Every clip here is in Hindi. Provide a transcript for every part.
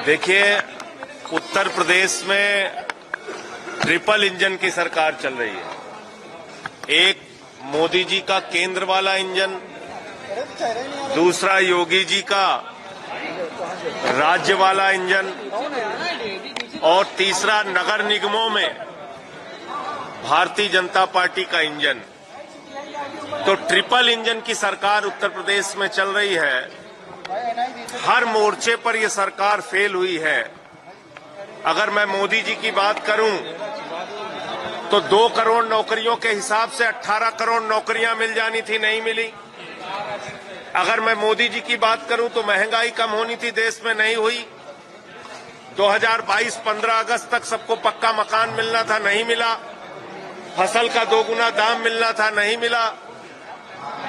देखिए, उत्तर प्रदेश में ट्रिपल इंजन की सरकार चल रही है। एक मोदी जी का केंद्र वाला इंजन, दूसरा योगी जी का राज्य वाला इंजन और तीसरा नगर निगमों में भारतीय जनता पार्टी का इंजन। तो ट्रिपल इंजन की सरकार उत्तर प्रदेश में चल रही है। हर मोर्चे पर यह सरकार फेल हुई है। अगर मैं मोदी जी की बात करूं तो 2 करोड़ नौकरियों के हिसाब से 18 करोड़ नौकरियां मिल जानी थी, नहीं मिली। अगर मैं मोदी जी की बात करूं तो महंगाई कम होनी थी, देश में नहीं हुई। 2022 15 अगस्त तक सबको पक्का मकान मिलना था, नहीं मिला। फसल का 2 गुना दाम मिलना था, नहीं मिला।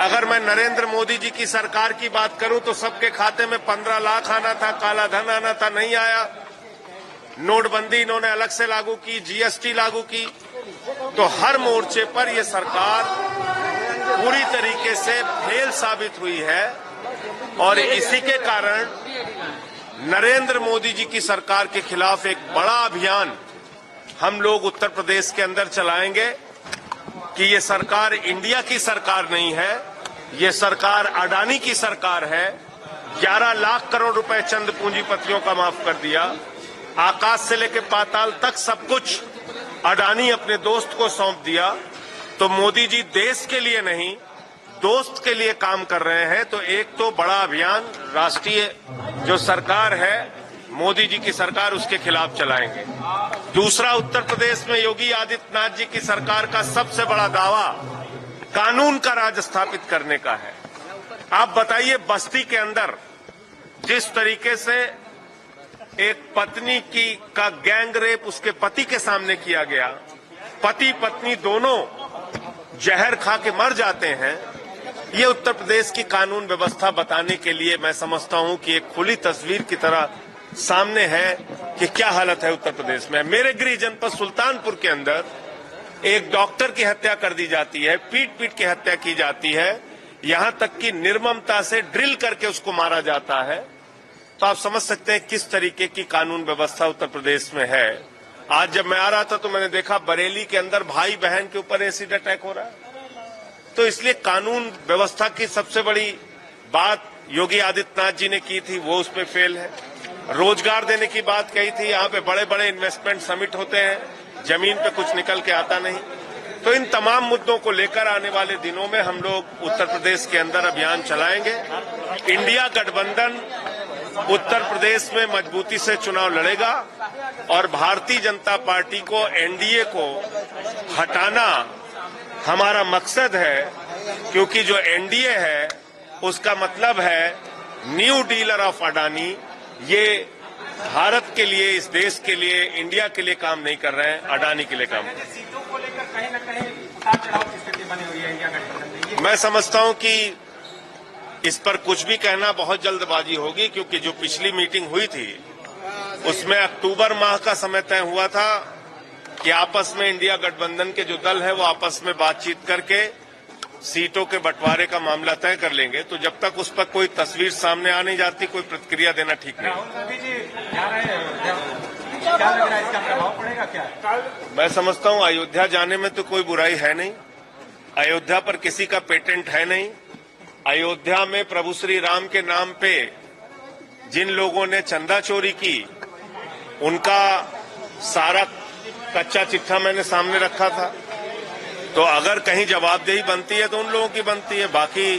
अगर मैं नरेंद्र मोदी जी की सरकार की बात करूं तो सबके खाते में 15 लाख आना था, काला धन आना था, नहीं आया। नोटबंदी इन्होंने अलग से लागू की, जीएसटी लागू की। तो हर मोर्चे पर यह सरकार पूरी तरीके से फेल साबित हुई है और इसी के कारण नरेंद्र मोदी जी की सरकार के खिलाफ एक बड़ा अभियान हम लोग उत्तर प्रदेश के अंदर चलाएंगे कि ये सरकार इंडिया की सरकार नहीं है, ये सरकार अडानी की सरकार है। 11 लाख करोड़ रुपए चंद पूंजीपतियों का माफ कर दिया। आकाश से लेकर पाताल तक सब कुछ अडानी अपने दोस्त को सौंप दिया। तो मोदी जी देश के लिए नहीं, दोस्त के लिए काम कर रहे हैं। तो एक तो बड़ा अभियान राष्ट्रीय जो सरकार है मोदी जी की सरकार, उसके खिलाफ चलाएंगे। दूसरा, उत्तर प्रदेश में योगी आदित्यनाथ जी की सरकार का सबसे बड़ा दावा कानून का राज स्थापित करने का है। आप बताइए, बस्ती के अंदर जिस तरीके से एक पत्नी का गैंग रेप उसके पति के सामने किया गया, पति पत्नी दोनों जहर खा के मर जाते हैं, ये उत्तर प्रदेश की कानून व्यवस्था बताने के लिए मैं समझता हूं कि एक खुली तस्वीर की तरह सामने है कि क्या हालत है उत्तर प्रदेश में। मेरे गृह जनपद सुल्तानपुर के अंदर एक डॉक्टर की हत्या कर दी जाती है, पीट पीट के हत्या की जाती है, यहां तक कि निर्ममता से ड्रिल करके उसको मारा जाता है। तो आप समझ सकते हैं किस तरीके की कानून व्यवस्था उत्तर प्रदेश में है। आज जब मैं आ रहा था तो मैंने देखा बरेली के अंदर भाई बहन के ऊपर एसिड अटैक हो रहा है। तो इसलिए कानून व्यवस्था की सबसे बड़ी बात योगी आदित्यनाथ जी ने की थी, वो उस पर फेल है। रोजगार देने की बात कही थी, यहाँ पे बड़े बड़े इन्वेस्टमेंट समिट होते हैं, जमीन पे कुछ निकल के आता नहीं। तो इन तमाम मुद्दों को लेकर आने वाले दिनों में हम लोग उत्तर प्रदेश के अंदर अभियान चलाएंगे। इंडिया गठबंधन उत्तर प्रदेश में मजबूती से चुनाव लड़ेगा और भारतीय जनता पार्टी को, एनडीए को हटाना हमारा मकसद है, क्योंकि जो एनडीए है उसका मतलब है न्यू डीलर ऑफ अडानी। ये भारत के लिए, इस देश के लिए, इंडिया के लिए काम नहीं कर रहे हैं, अडानी के लिए काम कर रहे हैं। सीटों को लेकर कहीं न कहीं उतार चढ़ाव की स्थिति बनी हुई है इंडिया गठबंधन में। मैं समझता हूं कि इस पर कुछ भी कहना बहुत जल्दबाजी होगी, क्योंकि जो पिछली मीटिंग हुई थी उसमें अक्टूबर माह का समय तय हुआ था कि आपस में इंडिया गठबंधन के जो दल है वो आपस में बातचीत करके सीटों के बंटवारे का मामला तय कर लेंगे। तो जब तक उस पर कोई तस्वीर सामने आ नहीं जाती, कोई प्रतिक्रिया देना ठीक नहीं। राहुल गांधी जी जा रहे हैं, क्या लग रहा है, इसका प्रभाव पड़ेगा क्या? मैं समझता हूं अयोध्या जाने में तो कोई बुराई है नहीं। अयोध्या पर किसी का पेटेंट है नहीं। अयोध्या में प्रभु श्री राम के नाम पे जिन लोगों ने चंदा चोरी की, उनका सारा कच्चा चिट्ठा मैंने सामने रखा था। तो अगर कहीं जवाबदेही बनती है तो उन लोगों की बनती है। बाकी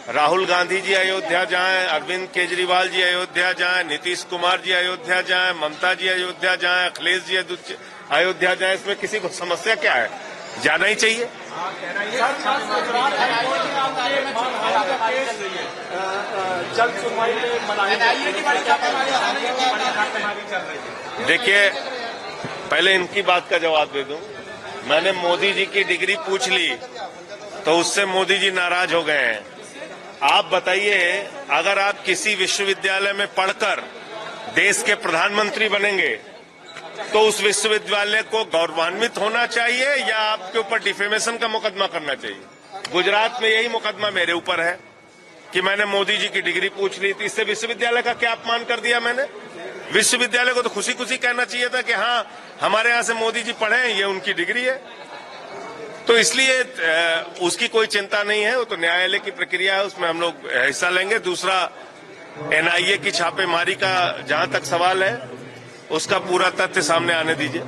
राहुल गांधी जी अयोध्या जाएं, अरविंद केजरीवाल जी अयोध्या जाएं, नीतीश कुमार जी अयोध्या जाएं, ममता जी अयोध्या जाएं, अखिलेश जी अयोध्या जाएं, इसमें किसी को समस्या क्या है? जाना ही चाहिए। देखिए, पहले इनकी बात का जवाब दे दूं। मैंने मोदी जी की डिग्री पूछ ली तो उससे मोदी जी नाराज हो गए हैं। आप बताइए, अगर आप किसी विश्वविद्यालय में पढ़कर देश के प्रधानमंत्री बनेंगे तो उस विश्वविद्यालय को गौरवान्वित होना चाहिए या आपके ऊपर डिफेमेशन का मुकदमा करना चाहिए? गुजरात में यही मुकदमा मेरे ऊपर है कि मैंने मोदी जी की डिग्री पूछ ली थी। इससे विश्वविद्यालय का क्या अपमान कर दिया मैंने? विश्वविद्यालय को तो खुशी खुशी कहना चाहिए था कि हाँ हमारे यहां से मोदी जी पढ़े हैं, ये उनकी डिग्री है। तो इसलिए उसकी कोई चिंता नहीं है, वो तो न्यायालय की प्रक्रिया है, उसमें हम लोग हिस्सा लेंगे। दूसरा, एनआईए की छापेमारी का जहां तक सवाल है उसका पूरा तथ्य सामने आने दीजिए।